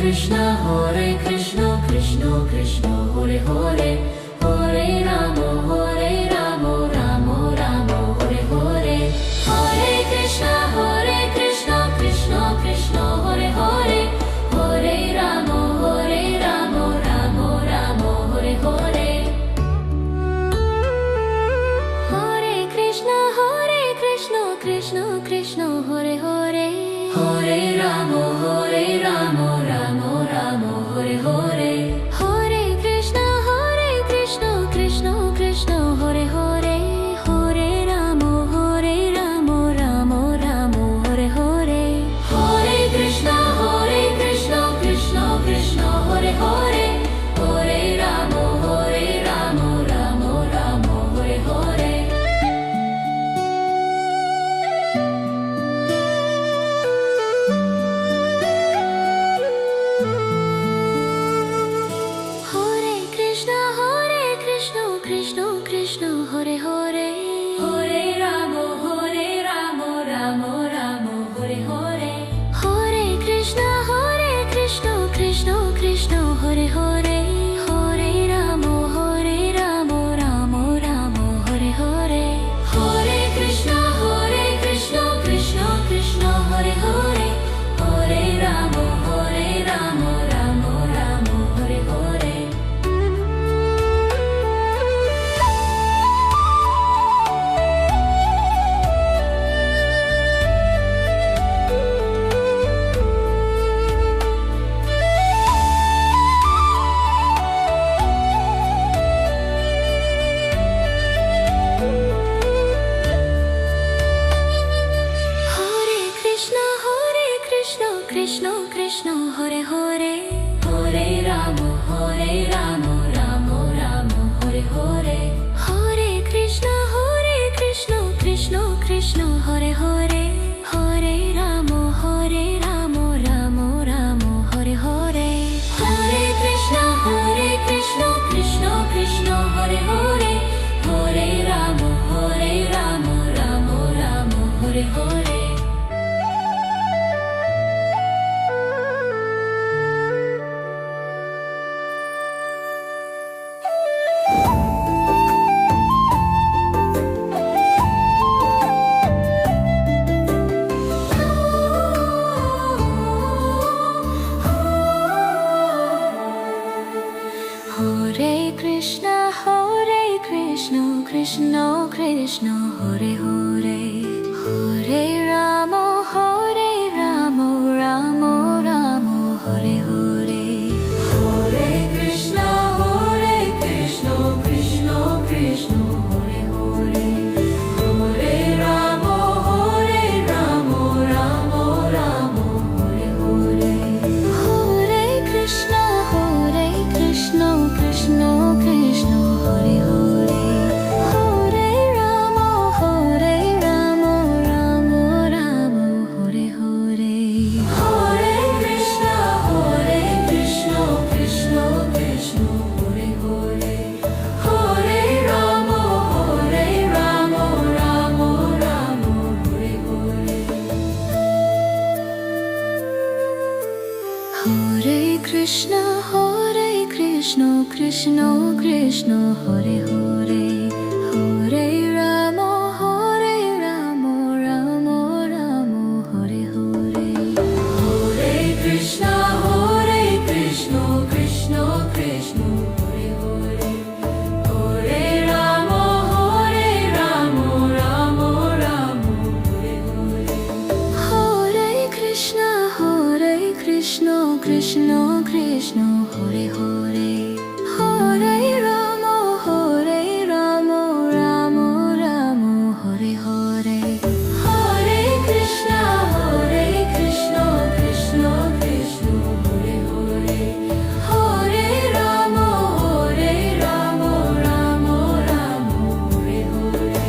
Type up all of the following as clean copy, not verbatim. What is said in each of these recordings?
Krishna Krishna Krishna Hare Hare, Hare Ram Ram Ram Hare Hare. Hare Krishna Krishna Krishna Hare Hare, Hare Ram Ram Ram Hare Hare. Hare Krishna Krishna Krishna Hare Hare, Hare Ram Ram Ram Hare Hare. Hare Krishna Krishna Krishna Hare Hare, Hare Ram Ram Ram Hare Hare. Hare Krishna Krishna Krishna Hare Hare, Hare Ram Ram Ram Hare Hare. Krishna Krishna Hare Hare, Hare Ram Ram Ram Hare Hare. Hare Krishna Krishna Krishna Hare Hare, Hare Ram Ram Ram Hare Hare. Hare Krishna Krishna Krishna Hare Hare, Hare Ram Ram Ram Hare Hare. Krishna Krishna Hare Hare, Hare Ram Ram Ram Hare Hare. Hare Krishna Krishna Krishna Hare Hare, Hare Ram Ram Ram Hare Hare. Hare Krishna Krishna Krishna Hare Hare, Hare Ram Ram Ram Hare Hare. Hare Krishna Krishna Krishna Hare Hare, Hare Ram Ram Ram Hare Hare. Hare Krishna Krishna Krishna Hare Hare, Hare Ram Ram Ram Hare Hare. Hare Krishna Krishna Krishna Hare Hare, Hare Ram Ram Ram Hare Hare. Hare Krishna Krishna Krishna Hare Hare, Hare Ram Ram Ram Hare Hare. Hare Krishna Krishna Krishna Hare Hare, Hare Ram Ram Ram Hare Hare. Hare Krishna Krishna Krishna Hare Hare, Hare Ram Ram Ram Hare Hare. Hare Krishna Krishna Krishna Hare Hare, Hare Ram Ram Ram Hare Hare. Hare Krishna Krishna Krishna Hare Hare, Hare Ram Ram Ram Hare Hare.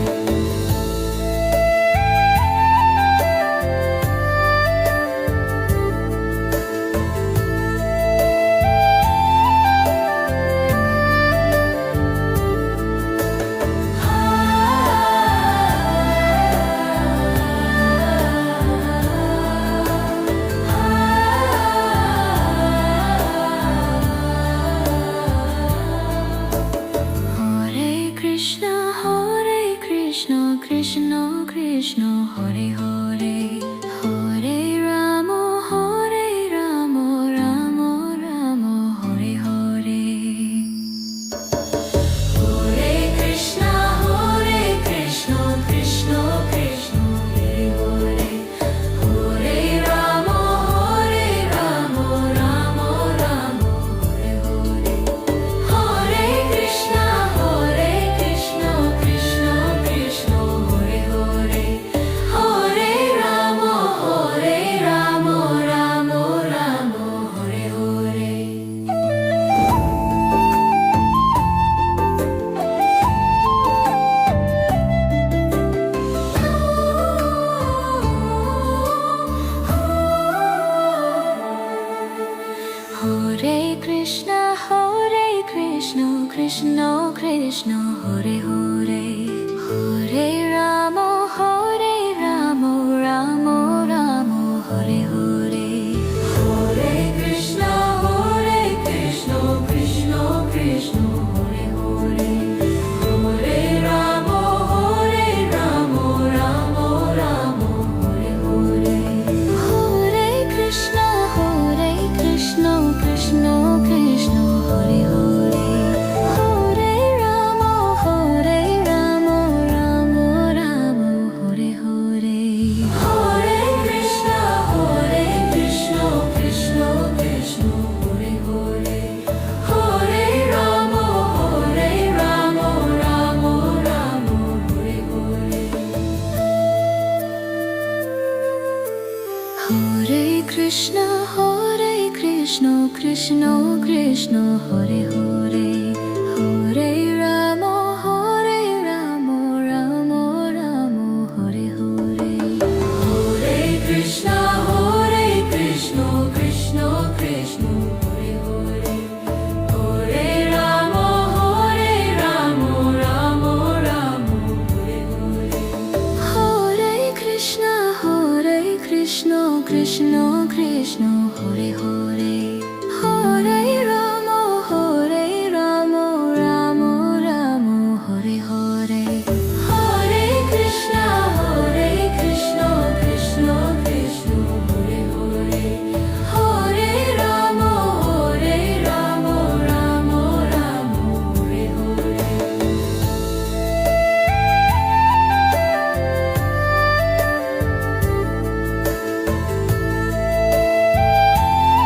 Krishna Krishna Hare Hare Hare Rama Hare Rama Rama Rama Hare Hare Hare Krishna Krishna Krishna Hare Hare Hare Rama Rama Rama Hare Hare Hare Krishna Krishna Krishna Hare Hare Hare Rama Rama Rama Hare Hare Hare Krishna Krishna Krishna Hare Hare Hare Rama Rama Rama Hare Hare Hare Krishna Krishna Krishna Hare Hare Hare Rama Rama Rama Hare Hare Hare Krishna Krishna Krishna Hare Hare Hare Rama Rama Rama Hare Hare Hare Krishna Krishna Krishna Hare Hare Hare Rama Rama Rama Hare Hare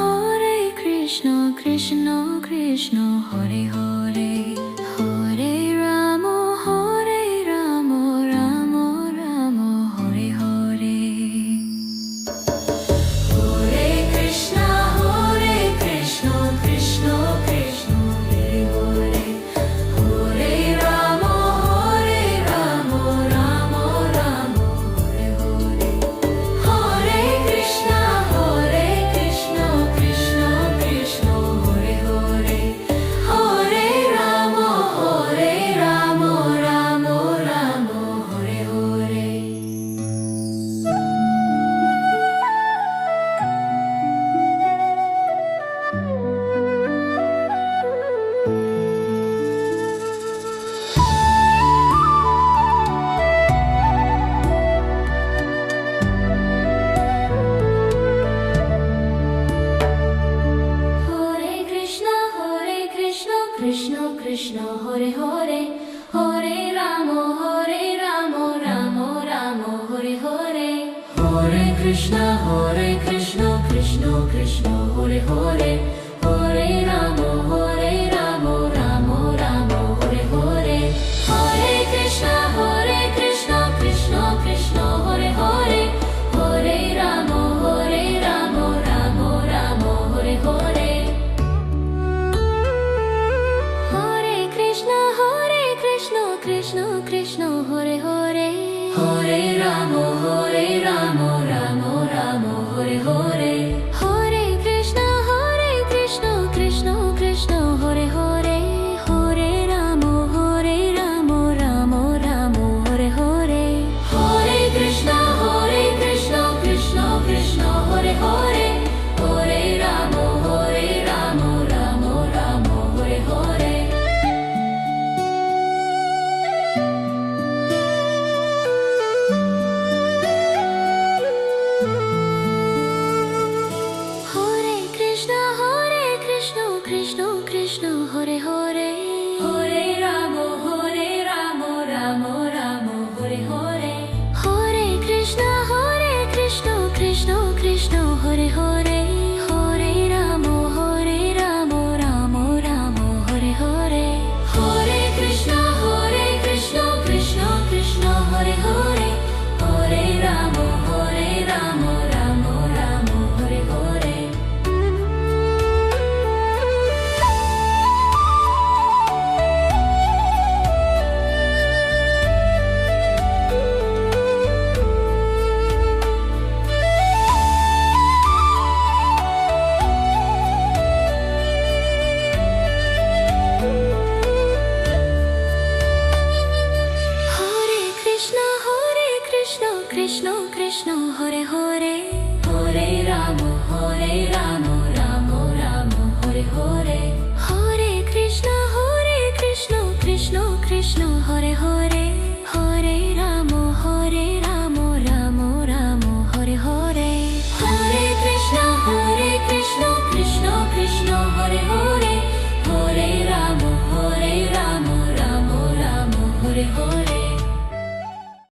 Hare Krishna Krishna Krishna Hare Hare Hare Rama Rama Rama Hare Hare Hare Krishna Krishna Krishna Hare Hare Hare Rama Rama Rama Hare Hare Hare Krishna Krishna Krishna Hare Hare Hare Rama Rama Rama Hare Hare Hare Krishna Krishna Krishna Hare Hare Hare Rama Rama Rama Hare Hare Hare Krishna Krishna Krishna Hare Hare Hare Rama Rama Rama Hare Hare Hare Krishna Krishna Krishna Hare Hare Hare Rama Rama Rama Hare Hare Hare Krishna Krishna Krishna Hare Hare Hare Rama Rama Rama Hare Hare Hare Krishna Krishna Krishna Hare Hare Hare Rama Rama Rama Hare Hare Hare Krishna Krishna Krishna Hare Hare Hare Rama Rama Rama Hare Hare Hare Krishna Krishna Krishna Hare Hare Hare Rama Rama Rama Hare Hare Hare Krishna Krishna Hare Hare Hare Rama Rama Rama Hare Hare Hare Krishna Krishna Hare Hare Hare Rama Rama Rama Hare Hare Hare Krishna Krishna Hare Hare Hare Rama Rama Rama Hare Hare Krishna Krishna Hare Hare Hare Ram